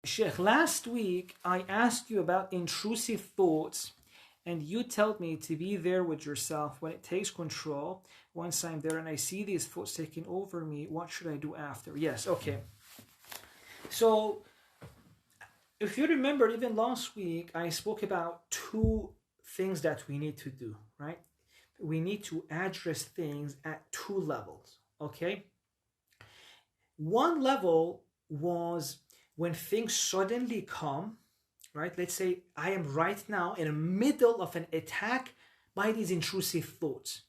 Sheikh, last week I asked you about intrusive thoughts, and you told me to be there with yourself when it takes control. Once I'm there and I see these thoughts taking over me, what should I do after? Yes, okay. So, if you remember, even last week I spoke about two things that we need to do, right? We need to address things at two levels, okay? One level was when things suddenly come, right? Let's say I am right now in the middle of an attack by these intrusive thoughts,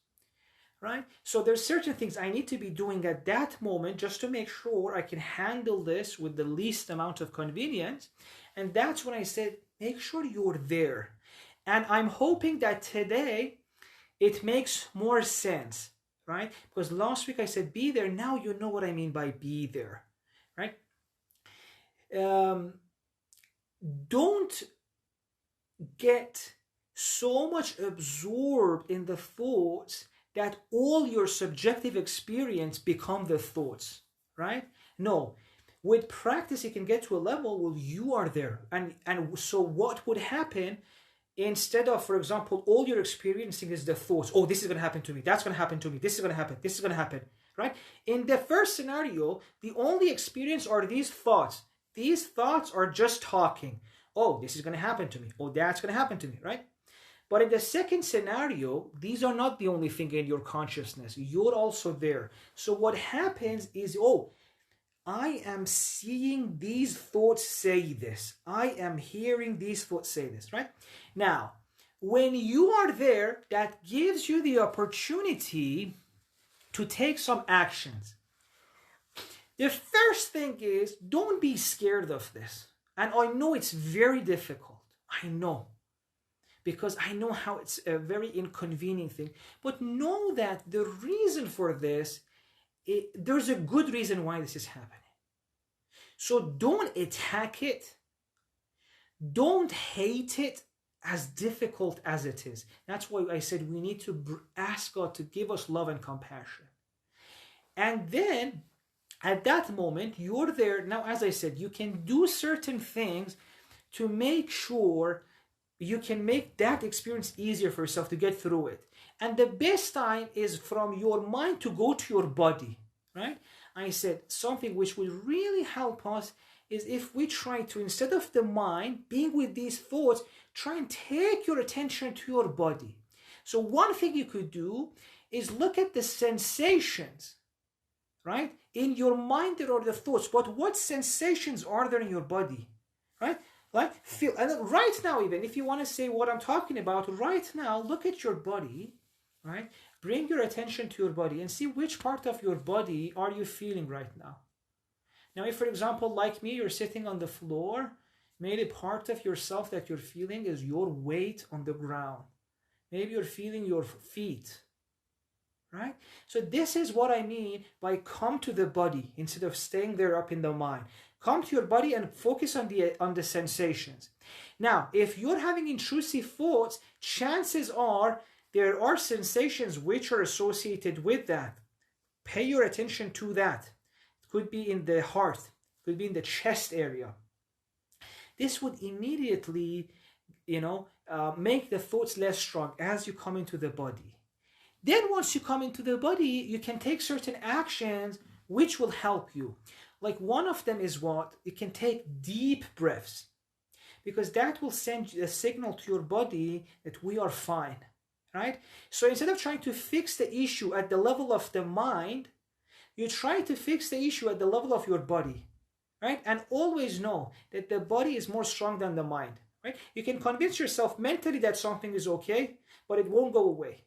right? So there's certain things I need to be doing at that moment just to make sure I can handle this with the least amount of convenience. And that's when I said, make sure you're there. And I'm hoping that today it makes more sense, right? Because last week I said be there. Now you know what I mean by be there, right? Don't get so much absorbed in the thoughts that all your subjective experience become the thoughts, right? No. With practice, you can get to a level where you are there. And so what would happen instead of, for example, all you're experiencing is the thoughts. Oh, this is going to happen to me. That's going to happen to me. This is going to happen. This is going to happen, right? In the first scenario, the only experience are these thoughts. These thoughts are just talking. Oh, this is going to happen to me. Oh, that's going to happen to me, right? But in the second scenario, these are not the only thing in your consciousness. You're also there. So what happens is, oh, I am seeing these thoughts say this. I am hearing these thoughts say this, right? Now, when you are there, that gives you the opportunity to take some actions. The first thing is, don't be scared of this. And I know it's very difficult. I know. Because I know how it's a very inconvenient thing. But know that the reason for this, there's a good reason why this is happening. So don't attack it. Don't hate it as difficult as it is. That's why I said we need to ask God to give us love and compassion. And then, at that moment, you're there. Now, as I said, you can do certain things to make sure you can make that experience easier for yourself to get through it. And the best time is from your mind to go to your body, right? I said something which will really help us is if we try to, instead of the mind being with these thoughts, try and take your attention to your body. So one thing you could do is look at the sensations, right? In your mind there are the thoughts, but what sensations are there in your body, right? Like feel, and right now, even if you want to say what I'm talking about, right now, look at your body, right? Bring your attention to your body and see which part of your body are you feeling right now. Now, if, for example, like me, you're sitting on the floor, maybe part of yourself that you're feeling is your weight on the ground. Maybe you're feeling your feet, right? So this is what I mean by come to the body instead of staying there up in the mind. Come to your body and focus on the sensations. Now, if you're having intrusive thoughts, chances are there are sensations which are associated with that. Pay your attention to that. It could be in the heart, it could be in the chest area. This would immediately, make the thoughts less strong as you come into the body. Then once you come into the body, you can take certain actions which will help you. Like one of them is what? You can take deep breaths, because that will send a signal to your body that we are fine, right? So instead of trying to fix the issue at the level of the mind, you try to fix the issue at the level of your body, right? And always know that the body is more strong than the mind, right? You can convince yourself mentally that something is okay, but it won't go away.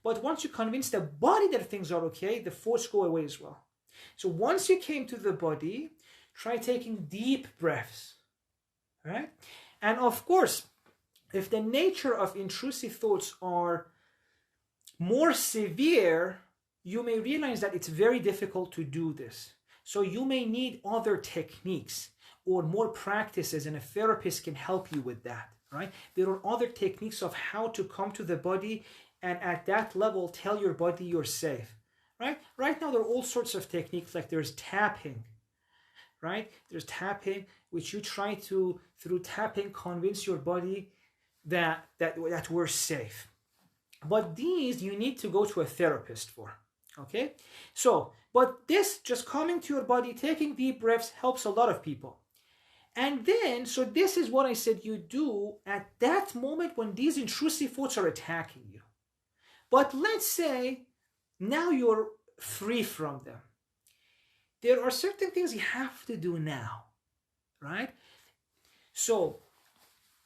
But once you convince the body that things are okay, the thoughts go away as well. So once you came to the body, try taking deep breaths, right? And of course, if the nature of intrusive thoughts are more severe, you may realize that it's very difficult to do this. So you may need other techniques or more practices, and a therapist can help you with that, right? There are other techniques of how to come to the body and at that level tell your body you're safe. Right now, there are all sorts of techniques, like there's tapping, right? There's tapping, which you try to, through tapping, convince your body that we're safe. But these you need to go to a therapist for, okay? So, but this just coming to your body, taking deep breaths helps a lot of people. And then, so this is what I said you do at that moment when these intrusive thoughts are attacking you. But let's say now you're free from them. There are certain things you have to do now, right? So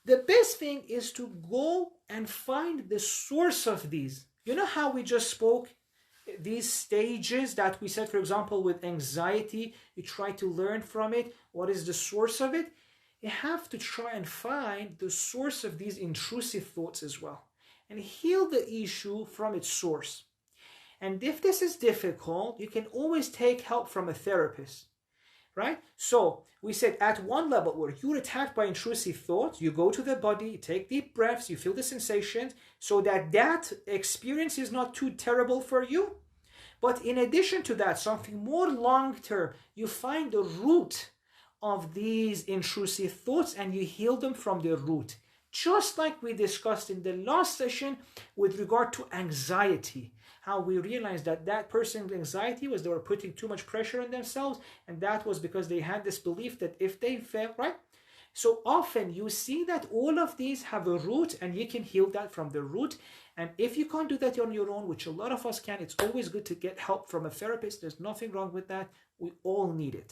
the best thing is to go and find the source of these. You know how we just spoke these stages that we said, for example, with anxiety, you try to learn from it. What is the source of it? You have to try and find the source of these intrusive thoughts as well and heal the issue from its source. And if this is difficult, you can always take help from a therapist, right? So we said at one level where you're attacked by intrusive thoughts, you go to the body, you take deep breaths, you feel the sensations so that that experience is not too terrible for you. But in addition to that, something more long-term, you find the root of these intrusive thoughts and you heal them from the root. Just like we discussed in the last session with regard to anxiety, how we realized that that person's anxiety was they were putting too much pressure on themselves, and that was because they had this belief that if they fail, right? So often you see that all of these have a root and you can heal that from the root. And if you can't do that on your own, which a lot of us can, it's always good to get help from a therapist. There's nothing wrong with that. We all need it.